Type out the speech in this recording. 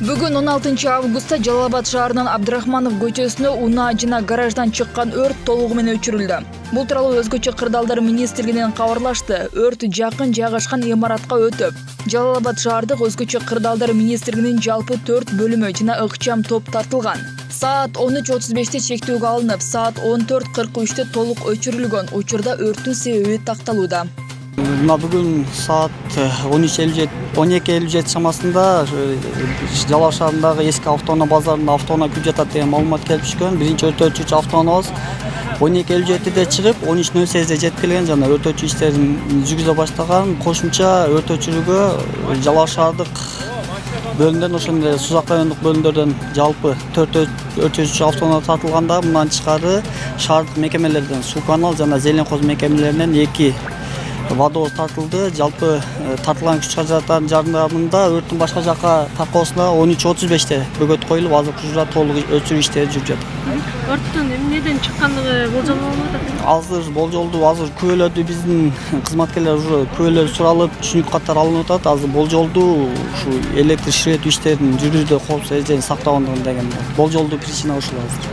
Бүгүн 16 августта Жалал Абад шаарынын Абдрахманов көчөсүнө унаа жана гараждан чыккан өрт толугу менен өчүрүлдү. Бул тууралуу Өзгөчө кырдаалдар министрлигинен кабарлашты. Өрт жакын жайгашкан имаратка өтүп, Жалал Абад шаардык Өзгөчө кырдаалдар министрлигинин жалпы 4 бөлүмү жана ыкчам топ тартылган. Саат 13:35 чектүүгө алынып, саат 14:43 толук өчүрүлгөн. Учурда өрттүн себеби такталууда. Бүгүн саат 12:57 чамасында Жалал шаарындагы эски автоунаа базарында автоунаа күйүп жатат деген маалымат келип түшкөн. Биринчи өртөөчү автоунаабыз 12:57 чыгып, 13:08 жетип келген жана өртөөчү иштерин жүргүзө баштаган. Кошумча өртөөчүлүгү Жалал шаардык бөлүмдөн, ошондой Сузак райондук бөлүмдөрдөн жалпы 4 өртөөчү автоунаа тартылганда, мындан тышкары шаардык мекемелерден Суу канал жана Зелен коз мекемелеринен 2 водовоз тартылды. Жалпы тартылган күч каражаттардын жардамында өрттүн башка жака таркоосуна 13:35 бөгөт коюлуп, азыркы учурда толук өчүрүү иштери жүрүп жатат. Өрттүн эмнеден чыккандыгы болжолдоп атат? Азыр болжолду, азыр күбөлөрдү биздин кызматкерлер уже күбөлөр суралып, түшүнүк каттар алынып атат. Азыр болжолду ушу электр ширетүү иштерин жүргүзүүдө коопсуздук эрежени сактабагандыгын деген болжолду причина ушул азыр.